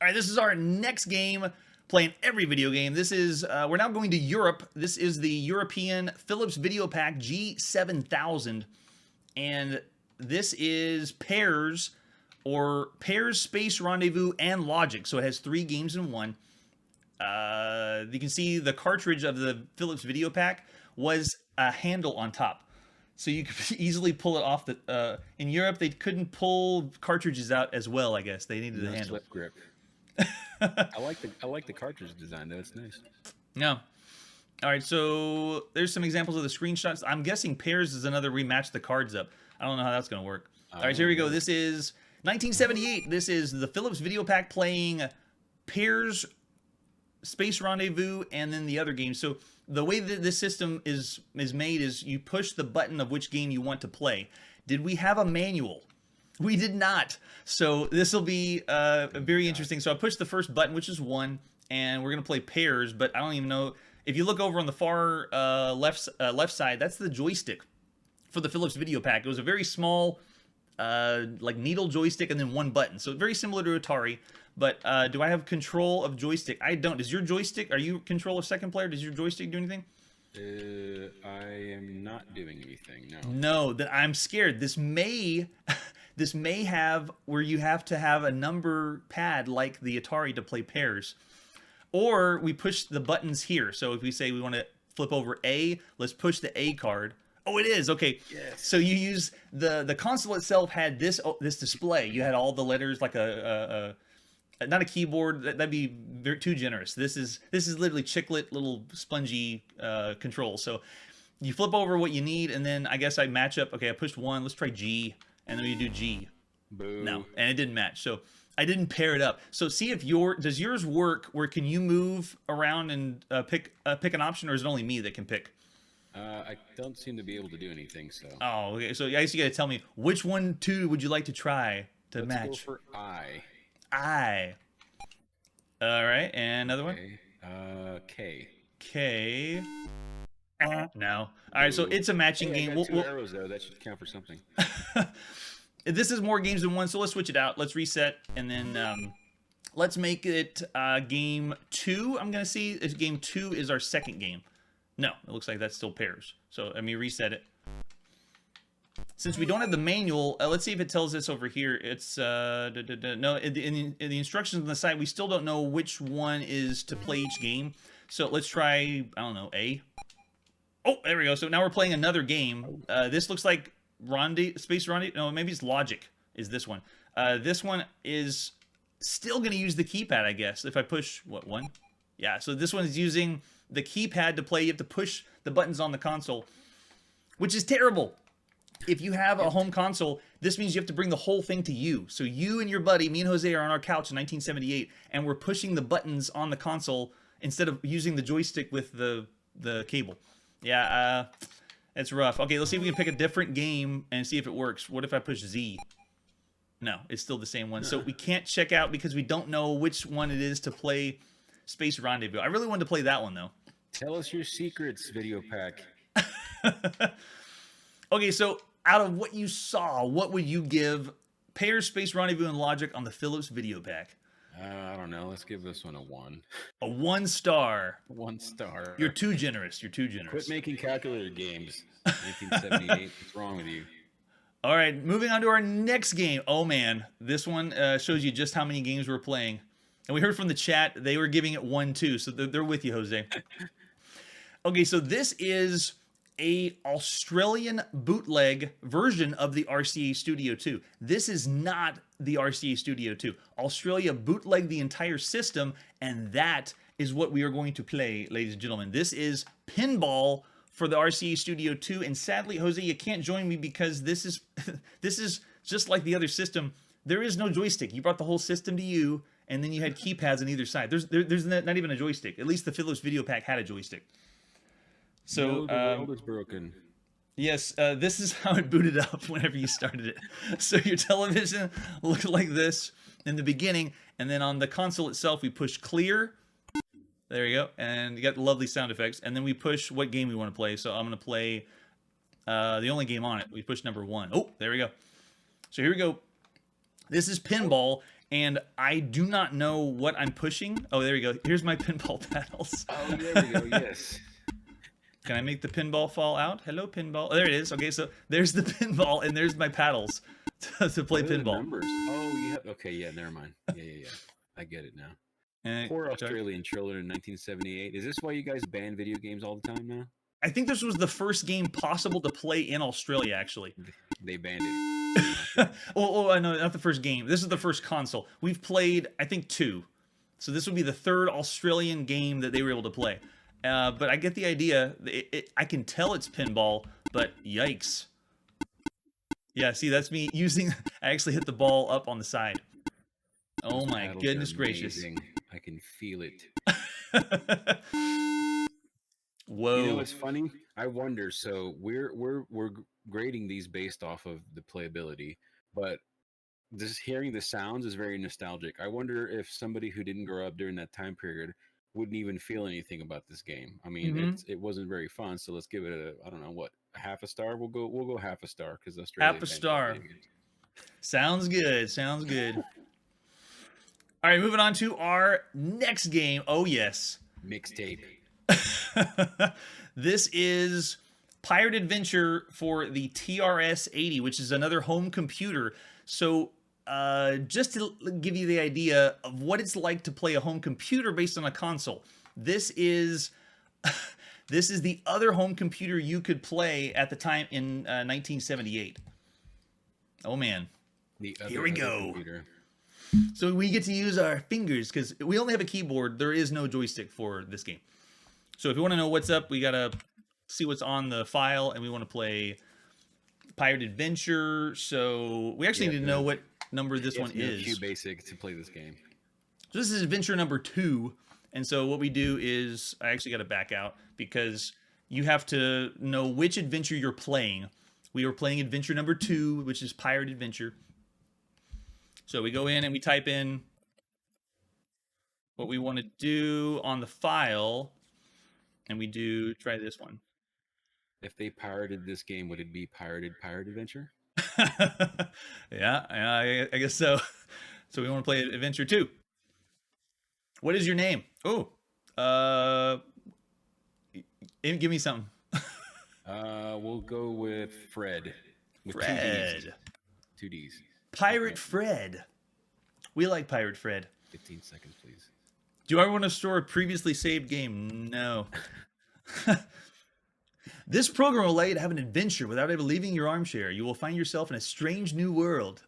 All right, this is our next game, playing every video game. This is, we're now going to Europe. This is the European Philips Videopac G7000. And this is Pairs, or Pairs, Space, Rendezvous, and Logic. So it has 3 games in one. You can see the cartridge of the Philips Videopac was a handle on top. So you could easily pull it off the, in Europe, they couldn't pull cartridges out as well, I guess. They needed a handle. Slip grip. I like the cartridge design though. It's nice. Yeah. All right, so there's some examples of the screenshots. I'm guessing Pairs is another rematch the cards up. I don't know how that's going to work. All right, so here we go. This is 1978. This is the Philips Videopac playing Pairs, Space Rendezvous, and then the other game. So the way that this system is made is you push the button of which game you want to play. Did we have a manual? We did not. So this will be very interesting. So I pushed the first button, which is 1, and we're going to play Pairs, but I don't even know. If you look over on the far left side, that's the joystick for the Philips Videopac. It was a very small, like needle joystick and then 1 button. So very similar to Atari. But do I have control of joystick? I don't. Does your joystick, are you control of second player? Does your joystick do anything? I am not doing anything, no. No, that I'm scared. This may have where you have to have a number pad like the Atari to play Pairs. Or we push the buttons here. So if we say we want to flip over A, let's push the A card. Oh, it is. Okay. Yes. So you use the console itself had this display. You had all the letters like not a keyboard. That'd be too generous. This is literally chiclet little spongy control. So you flip over what you need, and then I guess I match up. Okay, I pushed 1. Let's try G, and then we do G. Boo. No, and it didn't match. So I didn't pair it up. So see if does yours work where can you move around and pick an option, or is it only me that can pick? I don't seem to be able to do anything, so. Oh, okay. So I guess you got to tell me which one, would you like to try to match? Let's go for I. I. All right, and another one. K. K. No. All right, so it's a matching game. I got 2 arrows though. That should count for something. This is more games than one, so let's switch it out. Let's reset, and then let's make it game 2. I'm gonna see if game 2 is our second game. No, it looks like that's still Pairs. So let me reset it. Since we don't have the manual, let's see if it tells us over here. It's no, in the instructions on the side, we still don't know which one is to play each game. So let's try, I don't know, A. Oh, there we go. So now we're playing another game. This looks like Space Rendezvous. No, maybe it's Logic is this one. This one is still going to use the keypad, I guess. If I push, what, 1? Yeah, so this one is using the keypad to play. You have to push the buttons on the console, which is terrible. If you have a home console, this means you have to bring the whole thing to you. So you and your buddy, me and Jose, are on our couch in 1978, and we're pushing the buttons on the console instead of using the joystick with the cable. Yeah, it's rough. Okay, let's see if we can pick a different game and see if it works. What if I push Z? No, it's still the same one. So we can't check out because we don't know which one it is to play Space Rendezvous. I really wanted to play that one, though. Tell us your secrets, Videopac. Okay, so out of what you saw, what would you give Pairs, Space Rendezvous, and Logic on the Philips Videopac? I don't know. Let's give this one a 1. A 1 star. 1 star. You're too generous. You're too generous. Quit making calculator games. 1978. What's wrong with you? All right, moving on to our next game. Oh, man. This one shows you just how many games we're playing. And we heard from the chat, they were giving it 1, too. So they're with you, Jose. Okay, so this is a Australian bootleg version of the RCA Studio 2. This is not the RCA Studio 2. Australia bootlegged the entire system, and that is what we are going to play, ladies and gentlemen. This is Pinball for the RCA Studio 2, and sadly, Jose, you can't join me because this is this is just like the other system. There is no joystick. You brought the whole system to you, and then you had keypads on either side. There's not even a joystick. At least the Philips Videopac had a joystick. So no, the world is broken. Yes, this is how it booted up whenever you started it. So your television looked like this in the beginning, and then on the console itself, we push clear. There you go, and you got the lovely sound effects. And then we push what game we want to play. So I'm going to play the only game on it. We push number 1. Oh, there we go. So here we go. This is Pinball, and I do not know what I'm pushing. Oh, there we go. Here's my pinball paddles. Oh, there we go. Yes. Can I make the pinball fall out? Hello, pinball. Oh, there it is. Okay, so there's the pinball, and there's my paddles to play What are the pinball. numbers? Oh, you have. Okay, yeah, never mind. Yeah. I get it now. Poor Australian children in 1978. Is this why you guys ban video games all the time now? I think this was the first game possible to play in Australia, actually. They banned it. Oh, no, not the first game. This is the first console. We've played, I think, 2. So this would be the 3rd Australian game that they were able to play. But I get the idea. I can tell it's pinball, but yikes. Yeah, see, that's me using... I actually hit the ball up on the side. Oh my goodness gracious. I can feel it. Whoa. You know what's funny? I wonder, so we're grading these based off of the playability, but just hearing the sounds is very nostalgic. I wonder if somebody who didn't grow up during that time period wouldn't even feel anything about this game. I mean, it wasn't very fun, so let's give it a, I don't know, what, a half a star? We'll go half a star because Australia. Half a star. Sounds good. Sounds good. All right, moving on to our next game. Oh yes, mixtape. This is Pirate Adventure for the TRS-80, which is another home computer. So just to give you the idea of what it's like to play a home computer based on a console, this is the other home computer you could play at the time in 1978. Oh man, here we go. Computer. So we get to use our fingers because we only have a keyboard. There is no joystick for this game. So if you want to know what's up, we got to see what's on the file, and we want to play Pirate Adventure. So we actually need to know what number this one is. Q basic to play this game. So this is adventure number 2. And so what we do is, I actually got to back out because you have to know which adventure you're playing. We are playing adventure number 2, which is Pirate Adventure. So we go in and we type in what we want to do on the file. And we do try this one. If they pirated this game, would it be Pirate Adventure? Yeah, I guess so. So we want to play Adventure 2. What is your name? Oh, give me something. We'll go with Fred. With Fred. 2 Ds. Pirate Fred. We like Pirate Fred. 15 seconds, please. Do I want to store a previously saved game? No. This program will allow you to have an adventure without ever leaving your armchair. You will find yourself in a strange new world.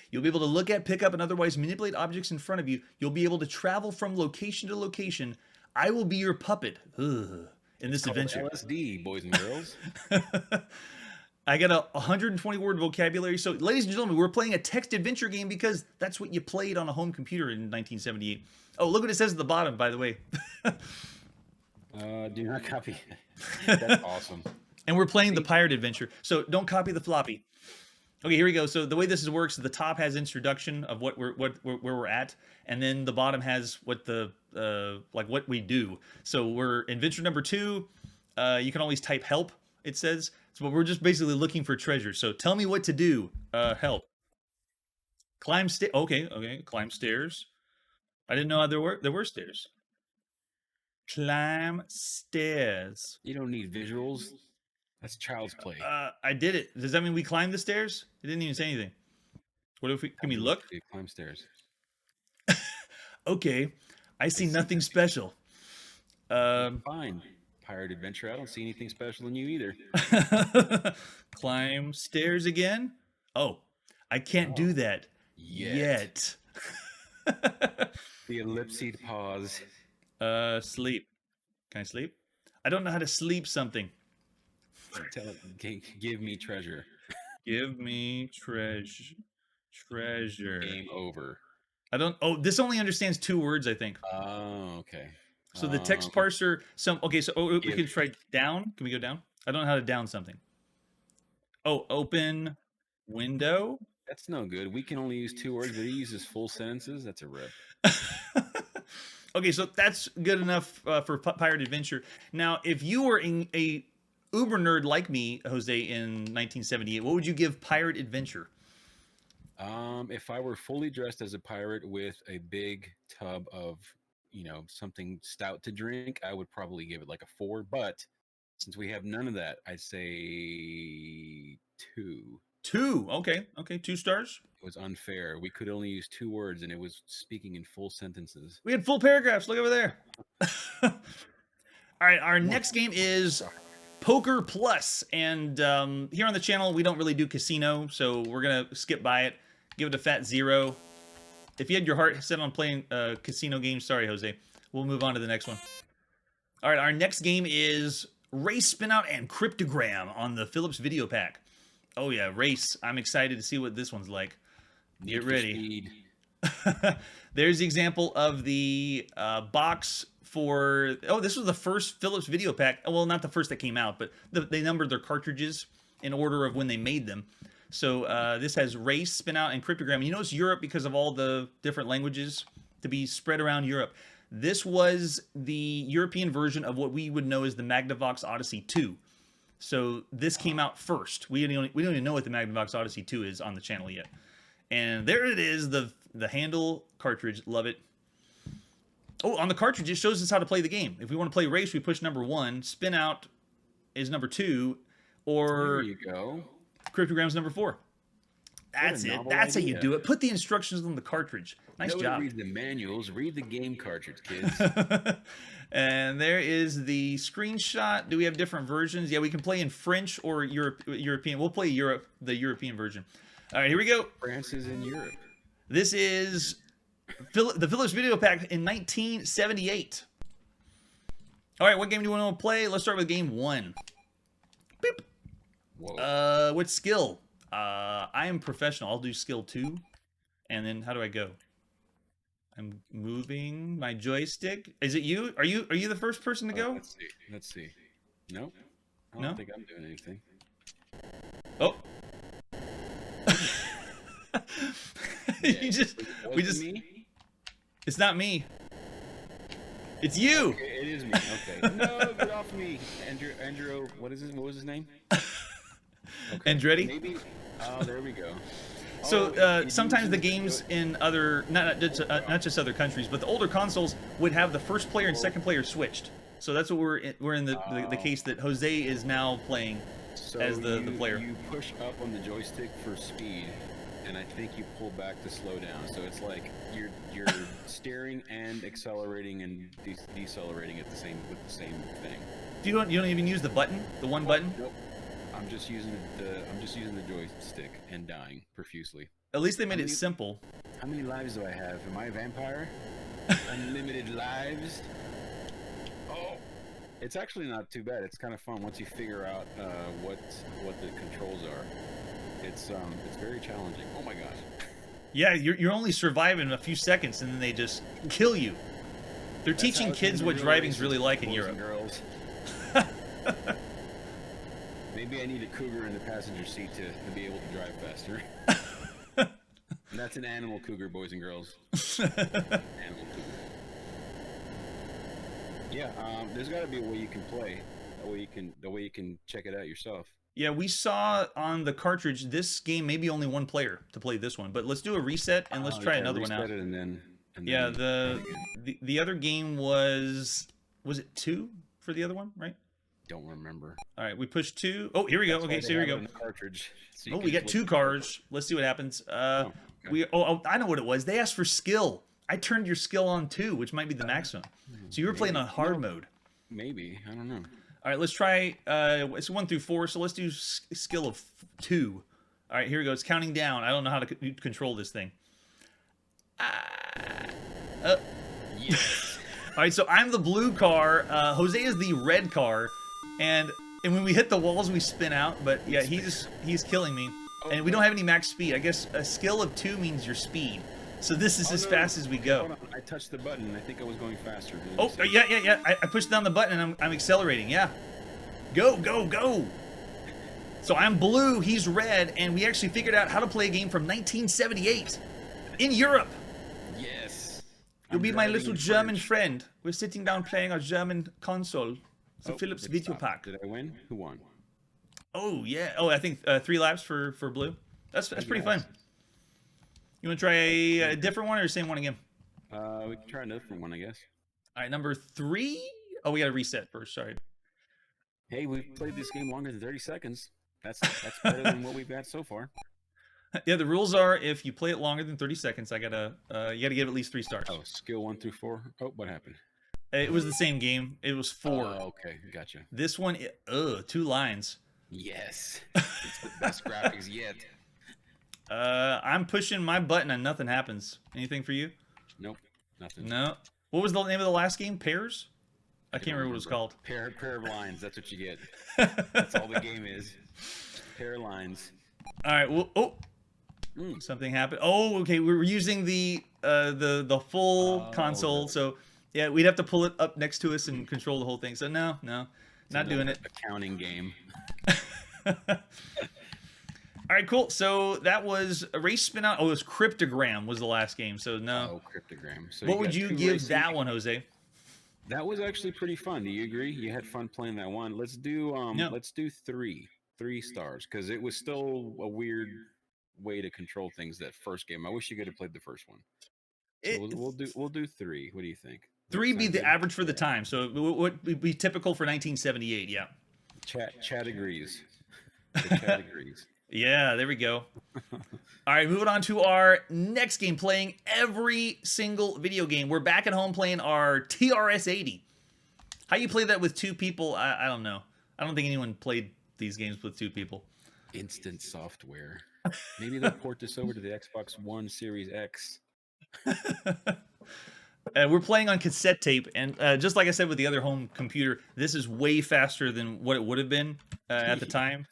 You'll be able to look at, pick up, and otherwise manipulate objects in front of you. You'll be able to travel from location to location. I will be your puppet. In this adventure. LSD, boys and girls. I got a 120-word vocabulary. So, ladies and gentlemen, we're playing a text adventure game because that's what you played on a home computer in 1978. Oh, look what it says at the bottom, by the way. Do not copy. That's awesome. And we're playing the Pirate Adventure, so don't copy the floppy. Okay, here we go. So the way this works, the top has introduction of where we're at, and then the bottom has what the what we do. So we're adventure number 2. You can always type help. It says. So we're just basically looking for treasure. So tell me what to do. Help. Climb stairs. Okay. Climb stairs. I didn't know there were stairs. Climb stairs. You don't need visuals. That's child's play. I did it. Does that mean we climb the stairs? It didn't even say anything. What if we can we look? Climb stairs. Okay. I see nothing special. Fine. Pirate Adventure. I don't see anything special in you either. Climb stairs again? Oh, I can't do that yet. The ellipsed pause. Sleep. Can I sleep? I don't know how to sleep something. Give me treasure. Give me treasure. Game over. I don't. Oh, this only understands 2 words, I think. Oh, okay. So the text parser. Okay. So we can try down. Can we go down? I don't know how to down something. Oh, open window. That's no good. We can only use 2 words, but he uses full sentences. That's a rip. Okay, so that's good enough for Pirate Adventure. Now, if you were a uber nerd like me, Jose, in 1978, what would you give Pirate Adventure? If I were fully dressed as a pirate with a big tub of, something stout to drink, I would probably give it like a 4. But since we have none of that, I'd say 2. 2. Okay. Okay. 2 stars. It was unfair. We could only use 2 words, and it was speaking in full sentences. We had full paragraphs. Look over there. All right. Our next game is Poker Plus, and here on the channel we don't really do casino, so we're gonna skip by it. Give it a fat 0. If you had your heart set on playing casino games, sorry, Jose. We'll move on to the next one. All right, our next game is Race, Spinout, and Cryptogram on the Philips Videopac. Oh yeah, Race. I'm excited to see what this one's like. Get ready. There's the example of the box for... Oh, this was the first Philips Videopac. Well, not the first that came out, but they numbered their cartridges in order of when they made them. So this has Race, Spinout, and Cryptogram. You know it's Europe because of all the different languages to be spread around Europe. This was the European version of what we would know as the Magnavox Odyssey 2. So this came out first. We don't even know what the Magnavox Odyssey 2 is on the channel yet. And there it is, the handle cartridge. Love it. Oh, on the cartridge, it shows us how to play the game. If we want to play Race, we push number 1. Spinout is number 2. Or there you go. Cryptogram's number 4. That's it. That's how you do it. Put the instructions on the cartridge. Nice job. Read the manuals. Read the game cartridge, kids. And there is the screenshot. Do we have different versions? Yeah, we can play in French or European. We'll play the European version. All right, here we go. France is in Europe. This is the Philips Videopac in 1978. All right, what game do you want to play? Let's start with game 1. Beep. Whoa. What skill? I am professional. I'll do skill 2. And then how do I go? I'm moving my joystick. Is it you? Are you the first person to go? Let's see. Nope. I No? don't think I'm doing anything. Oh. Yeah. we just me? It's not me. It's you. Okay, it is me. Okay. No, get off me. Andrew, what was his name? Okay. Andretti? Maybe. Oh, there we go. So sometimes the games in other, not just other countries, but the older consoles would have the first player and second player switched. So that's what we're in the case that Jose is now playing as the player. You push up on the joystick for speed, and I think you pull back to slow down. So it's like you're steering and accelerating and decelerating with the same thing. You don't even use the button, the one button? Nope. I'm just using the joystick and dying profusely. At least they made it simple. How many lives do I have? Am I a vampire? Unlimited lives. Oh, it's actually not too bad. It's kind of fun once you figure out what the controls are. It's very challenging. Oh my gosh. Yeah, you're only surviving a few seconds and then they just kill you. They're teaching kids what driving's really like in Europe. Girls. Maybe I need a cougar in the passenger seat to be able to drive faster. And that's an animal cougar, boys and girls. Animal cougar. Yeah, there's got to be a way you can play. The way you can check it out yourself. Yeah, we saw on the cartridge this game maybe only one player to play this one, but let's do a reset and let's try another one out. And then yeah, the other game was it 2 for the other one, right? Don't remember. All right, we pushed 2. Oh, here we go. Okay, so here we go. Cartridge. So oh, we got 2 cards. Let's see what happens. Okay. I know what it was. They asked for skill. I turned your skill on 2, which might be the maximum. So you were playing on hard mode. Maybe. I don't know. All right, let's try. It's 1 through 4, so let's do skill of 2. All right, here we go. It's counting down. I don't know how to control this thing. Yes. All right, so I'm the blue car. Jose is the red car, and when we hit the walls, we spin out. But yeah, he's killing me, and we don't have any max speed. I guess a skill of 2 means your speed. So this is as fast as we go. Hold on. I touched the button, and I think I was going faster. Oh, yeah. I pushed down the button, and I'm accelerating. Yeah, go. So I'm blue, he's red, and we actually figured out how to play a game from 1978 in Europe. Yes. You'll be my little German friend. We're sitting down playing our German console. It's a Philips Videopac. Did I win? Who won? Oh, yeah. Oh, I think 3 laps for blue. That's pretty fun. You want to try a different one or the same one again? We can try another different one, I guess. All right, number 3. Oh, we got to reset first. Sorry. Hey, we've played this game longer than 30 seconds. That's better than what we've got so far. Yeah, the rules are if you play it longer than 30 seconds, you gotta give at least 3 stars. Oh, skill 1 through 4. Oh, what happened? It was the same game. It was 4. Oh, okay, gotcha. This one, 2 lines. Yes, it's the best graphics yet. I'm pushing my button and nothing happens. Anything for you? Nope, nothing. No. What was the name of the last game? Pairs? I can't remember what it was called. Pair of lines. That's what you get. That's all the game is. Pair of lines. All right. Well, something happened. Oh, okay. We were using the full console, so yeah, we'd have to pull it up next to us and control the whole thing. So no, not doing it. Accounting game. All right, cool. So that was a race spin out. Oh, it was Cryptogram was the last game. So no. Oh, Cryptogram. So what would you give that one, Jose? That was actually pretty fun. Do you agree? You had fun playing that one. Let's do let's do 3 stars because it was still a weird way to control things that first game. I wish you could have played the first one. So we'll do 3. What do you think? 3 be the average for the time. So what would be typical for 1978? Yeah. Chat agrees. The chat agrees. Yeah, there we go. All right, moving on to our next game, playing every single video game. We're back at home playing our TRS-80. How you play that with 2 people, I don't know. I don't think anyone played these games with 2 people. Instant software. Maybe they'll port this over to the Xbox One Series X. We're playing on cassette tape, and just like I said with the other home computer, this is way faster than what it would have been at the time.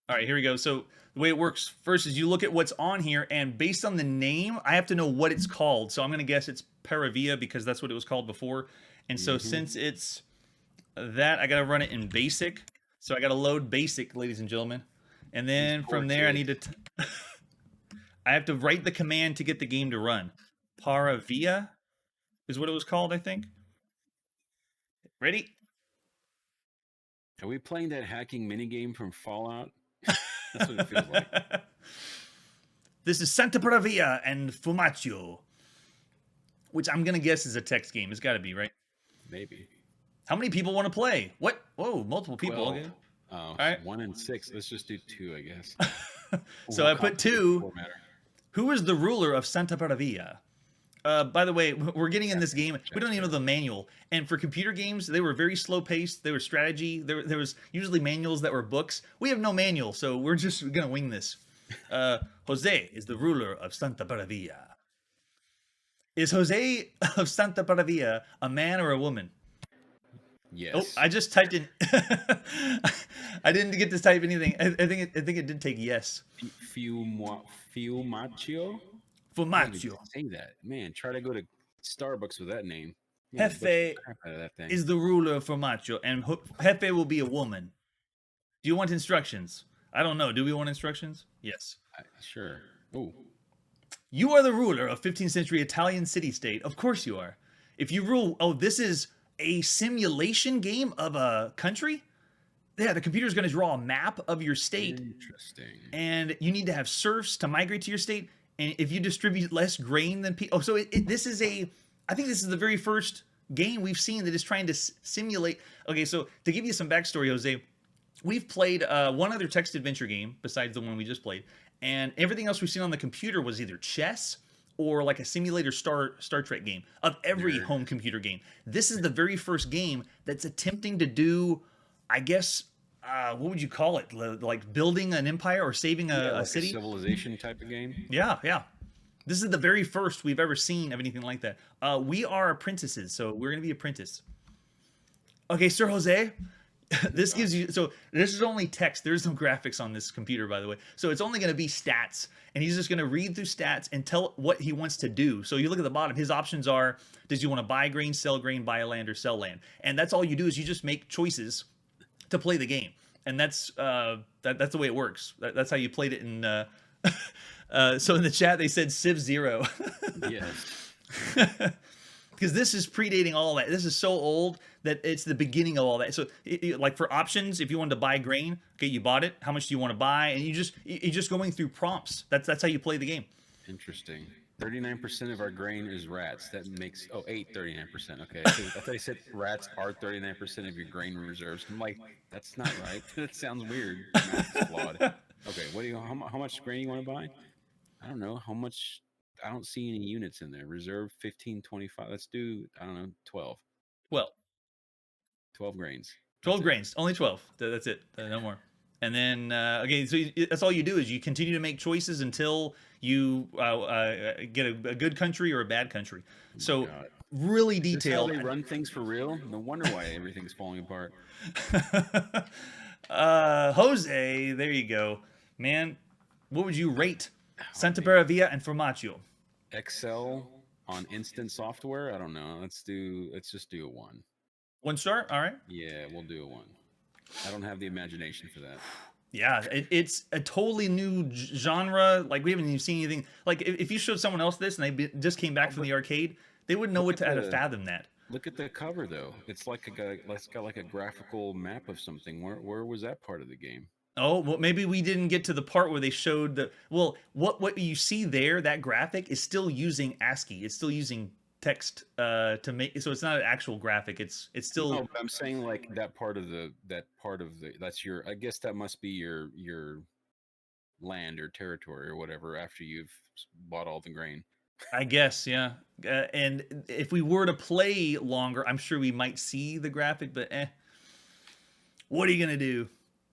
All right, here we go. So the way it works first is you look at what's on here, and based on the name, I have to know what it's called. So I'm going to guess it's Paravia because that's what it was called before. And so since it's that, I got to run it in BASIC. So I got to load BASIC, ladies and gentlemen. And then from there, I need to... I have to write the command to get the game to run. Paravia is what it was called, I think. Ready? Are we playing that hacking minigame from Fallout? That's what it feels like. This is Santa Paravia and Fiumaccio, which I'm going to guess is a text game. It's got to be, right? Maybe. How many people want to play? What? Whoa, multiple people. 12. Okay. Oh, all right. 1 and 6. Let's just do 2, I guess. So I put 2. Who is the ruler of Santa Paravia? By the way, we're getting in this game. We don't even know the manual. And for computer games, they were very slow paced. They were strategy. There was usually manuals that were books. We have no manual, so we're just going to wing this. Jose is the ruler of Santa Paravia. Is Jose of Santa Paravia a man or a woman? Yes. Oh, I just typed in. I didn't get to type anything. I think it did take yes. Fiumaccio? Fiumaccio. Say that. Man, try to go to Starbucks with that name. Jefe is the ruler of Fiumaccio, and Jefe will be a woman. Do you want instructions? I don't know. Do we want instructions? Yes. Sure. Oh. You are the ruler of 15th century Italian city-state. Of course you are. If you rule... Oh, this is a simulation game of a country? Yeah, the computer's going to draw a map of your state. Interesting. And you need to have serfs to migrate to your state. And if you distribute less grain than people... Oh, so this is a... I think this is the very first game we've seen that is trying to simulate... Okay, so to give you some backstory, Jose, we've played one other text adventure game besides the one we just played. And everything else we've seen on the computer was either chess or like a simulator Star Trek game of every home computer game. This is the very first game that's attempting to do, I guess... what would you call it? Like building an empire or saving a city? A civilization type of game? Yeah. This is the very first we've ever seen of anything like that. We are apprentices, so we're going to be apprentice. Okay, Sir Jose, this gives you... So this is only text. There's no graphics on this computer, by the way. So it's only going to be stats. And he's just going to read through stats and tell what he wants to do. So you look at the bottom. His options are, does you want to buy grain, sell grain, buy land, or sell land? And that's all you do is you just make choices to play the game, and that's the way it works. That's how you played it in. So in the chat they said Civ 0. Yes. Because this is predating all that. This is so old that it's the beginning of all that. So like for options, if you wanted to buy grain, okay, you bought it. How much do you want to buy? And you're just going through prompts. That's how you play the game. Interesting. 39% of our grain is rats. That makes 39%. Okay, 'cause I thought you said rats are 39% of your grain reserves. I'm like, that's not right. That sounds weird. The math is flawed. Okay, what do you? How much grain you want to buy? I don't know. How much? I don't see any units in there. Reserve 15, 25. Let's do, I don't know, 12. Well, 12 grains. That's 12 it. grains, only 12. That's it. No more. And then okay, so that's all you do is you continue to make choices until you get a good country or a bad country. Oh my So God. really Is this how detailed. they run things for real? No wonder why everything's falling apart. Jose, there you go, man. What would you rate Oh, Santa man. Paravia and Fiumaccio? Excel on instant software? I don't know. Let's just do a 1. 1 star. All right. Yeah, we'll do a 1. I don't have the imagination for that. Yeah, it's a totally new genre. Like we haven't even seen anything. Like if you showed someone else this and just came back Oh, from but the arcade, they wouldn't know look what at to how to the fathom that. look at the cover though. It's got like a graphical map of something. Where was that part of the game? Oh, well, maybe we didn't get to the part where they showed the. Well, what you see there, that graphic is still using ASCII. It's still using text to make. So it's not an actual graphic. It's still. No, but I'm saying like that part of the that's your, I guess that must be your land or territory or whatever after you've bought all the grain. I guess, yeah. And if we were to play longer, I'm sure we might see the graphic. But what are you gonna do?